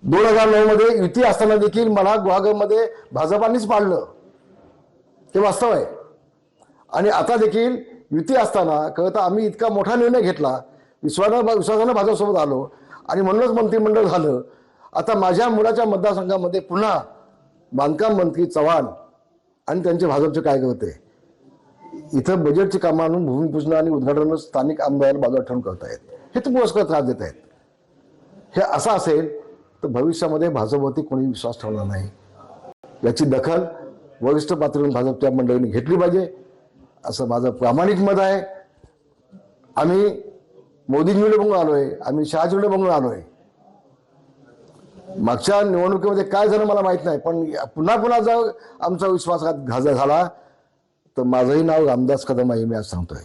2009 मध्ये युती असताना देखील मला गुहागरमध्ये भाजपानेच पाडलं, हे वास्तव आहे. आणि आता देखील युती असताना कळतं आम्ही इतका मोठा निर्णय घेतला, विश्वासानं भाजपसोबत आलो आणि म्हणूनच मंत्रिमंडळ झालं. आता माझ्या मुलाच्या मतदारसंघामध्ये पुन्हा बांधकाम मंत्री चव्हाण आणि त्यांचे भाजपचे कार्यकर्ते इथं बजेटची कामं आणून भूमिपूजन आणि उद्घाटन स्थानिक आमदार बाजूला ठेवून करतायत. हे तर पुरस्कार त्रास देत आहेत. हे असं असेल तर भविष्यामध्ये भाजपवरती कोणी विश्वास ठेवणार नाही. याची दखल वरिष्ठ पातळीवरून भाजपच्या मंडळींनी घेतली पाहिजे असं माझं प्रामाणिक मत आहे. आम्ही मोदींकडे बघून आलोय, आम्ही शहाजीकडे बघून आलोय. मागच्या निवडणुकीमध्ये काय झालं मला माहित नाही, पण पुन्हा जर आमचा विश्वासघात झाला तर माझंही नाव रामदास कदम आहे, मी आज सांगतोय.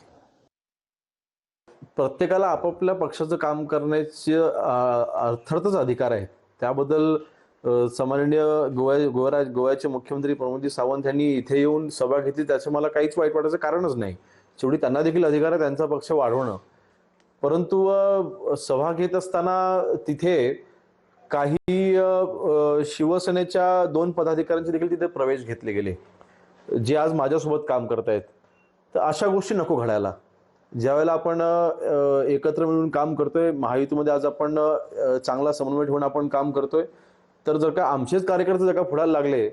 प्रत्येकाला आपापल्या पक्षाचं काम करण्याचे अर्थातच अधिकार आहे. त्याबद्दल सन्माननीय गोव्याचे मुख्यमंत्री प्रमोद सावंत यांनी इथे येऊन सभा घेतली, त्याचं मला काहीच वाईट वाटायचं कारणच नाही. शेवटी त्यांना देखील अधिकार आहे त्यांचा पक्ष वाढवणं. परंतु सभा घेत असताना तिथे काही शिवसेनेच्या 2 पदाधिकाऱ्यांचे देखील तिथे प्रवेश घेतले गेले, जे आज माझ्यासोबत काम करतायत. तर अशा गोष्टी नको घडायला. ज्यावेळेला आपण एकत्र मिळून काम करतोय, महायुतीमध्ये आज आपण चांगला समन्वय ठेवून आपण काम करतोय, तर जर का आमचेच कार्यकर्ते जर का पुढायला लागले.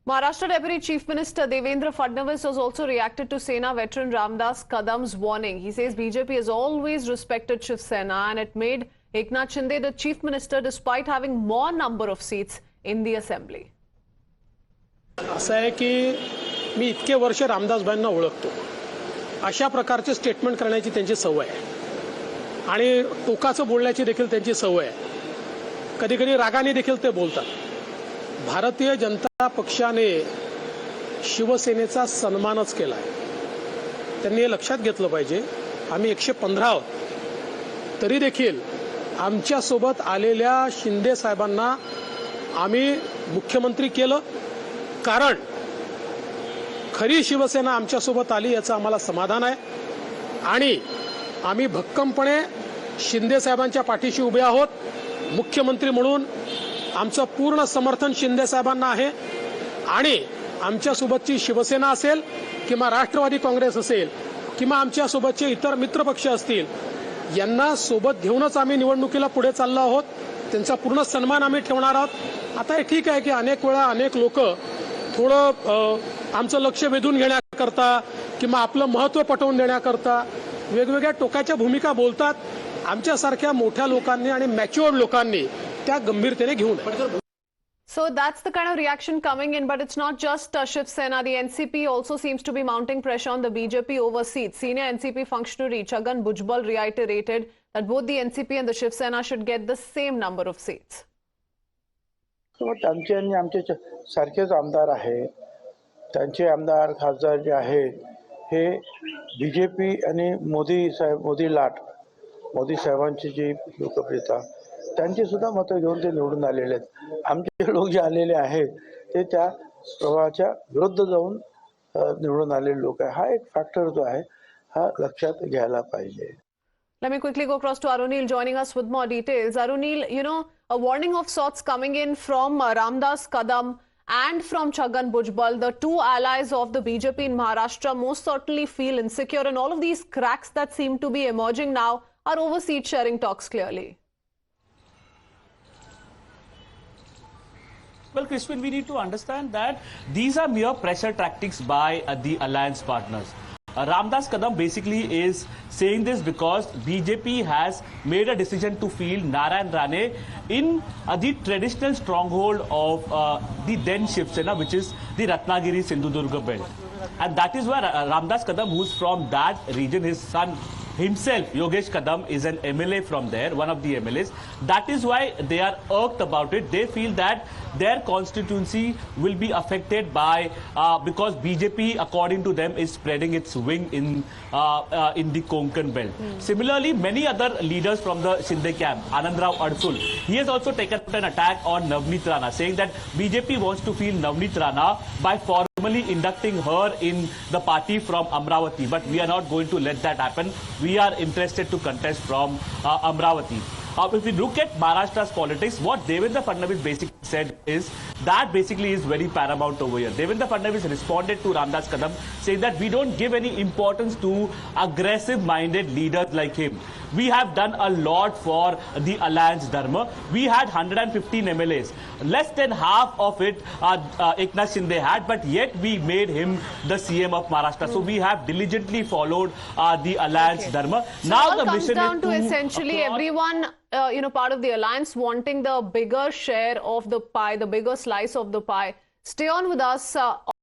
Maharashtra Deputy Chief Minister Devendra Fadnavis has also reacted to Sena veteran Ramdas Kadam's warning. He says BJP has always respected Shiv Sena and it made Eknath Shinde the Chief Minister despite having more number of seats in the assembly. असं आहे की मी इतके वर्ष रामदासबाईंना ओळखतो. अशा प्रकारचे statement करण्याची त्यांची सवय आहे आणि टोकाचं बोलण्याची देखील त्यांची सवय आहे. कधी कधी रागाने देखील ते बोलतात. भारतीय जनता पक्षाने शिवसेनेचा सन्मानच केला आहे. त्यांनी हे लक्षात घेतलं पाहिजे. आम्ही 115 आहोत, तरी देखील आमच्यासोबत आलेल्या शिंदे साहेबांना आम्ही मुख्यमंत्री केलं, कारण खरी शिवसेना आमच्यासोबत आली याचं आम्हाला समाधान आहे आणि आम्ही भक्कमपणे शिंदे साहेबांच्या पाठीशी उभे आहोत. मुख्यमंत्री म्हणून आमचं पूर्ण समर्थन शिंदे साहेबांना आहे आणि आमच्यासोबतची शिवसेना असेल किंवा राष्ट्रवादी काँग्रेस असेल किंवा आमच्यासोबतचे इतर मित्रपक्ष असतील, यांना सोबत घेऊनच आम्ही निवडणुकीला पुढे चाललो आहोत. त्यांचा पूर्ण सन्मान आम्ही ठेवणार आहोत. आता हे ठीक आहे की अनेक वेळा अनेक लोक थोडं आमचं लक्ष वेधून घेण्याकरता किंवा आपलं महत्त्व पटवून देण्याकरता वेगवेगळ्या टोकाच्या भूमिका बोलतात. आमच्यासारख्या मोठ्या लोकांनी आणि मॅच्युअर्ड लोकांनी त्या गंभीरतेने घेऊ नये. So that's the kind of reaction coming in, but it's not just Shiv Sena. The NCP also seems to be mounting pressure on the BJP over seats. Senior NCP functionary Chhagan Bhujbal reiterated that both the NCP and the Shiv Sena should get the same number of seats. त्यांचे आणि आमचे सारखेच आमदार आहेत. त्यांचे आमदार खासदार जे आहेत हे बीजेपी आणि मोदी साहेबांची जी लोकप्रियता त्यांची सुद्धा मतं घेऊन ते निवडून आलेले आहेत. आमचे लोक जे आलेले आहेत ते त्या प्रवाहाच्या विरुद्ध जाऊन निवडून आलेले लोक आहे. हा एक फॅक्टर जो आहे हा लक्षात घ्यायला पाहिजे. Let me quickly go across to Arunil joining us with more details. Arunil, a warning of sorts coming in from Ramdas Kadam and from Chhagan Bhujbal. The two allies of the BJP in Maharashtra most certainly feel insecure, and all of these cracks that seem to be emerging now are over seat sharing talks clearly. Well, Crispin, we need to understand that these are mere pressure tactics by the alliance partners. Ramdas Kadam basically is saying this because BJP has made a decision to field Narayan Rane in the traditional stronghold of the then Shiv Sena, which is the Ratnagiri Sindhudurga belt. And that is where Ramdas Kadam, who's from that region, his son himself, Yogesh Kadam, is an MLA from there, one of the MLAs. That is why they are irked about it. They feel that their constituency will be affected by because BJP, according to them, is spreading its wing in the Konkan belt. Similarly, many other leaders from the Shinde camp, Anandrao Adsul, he has also taken an attack on Navneet Rana, saying that BJP wants to field Navneet Rana by formally inducting her in the party from Amravati. But we are not going to let that happen. We are interested to contest from Amravati. If we look at Maharashtra's politics, what Devendra Fadnavis basically said is that basically is very paramount over here. Devendra Fadnavis responded to Ramdas Kadam saying that we don't give any importance to aggressive-minded leaders like him. We have done a lot for the alliance dharma. We had 115 MLAs. Less than half of it Eknath Shinde had, but yet we made him the CM of Maharashtra. So we have diligently followed the alliance dharma. So Now all the comes mission down is to essentially across- everyone, part of the alliance wanting the bigger share of the pie, the bigger slice of the pie. Stay on with us.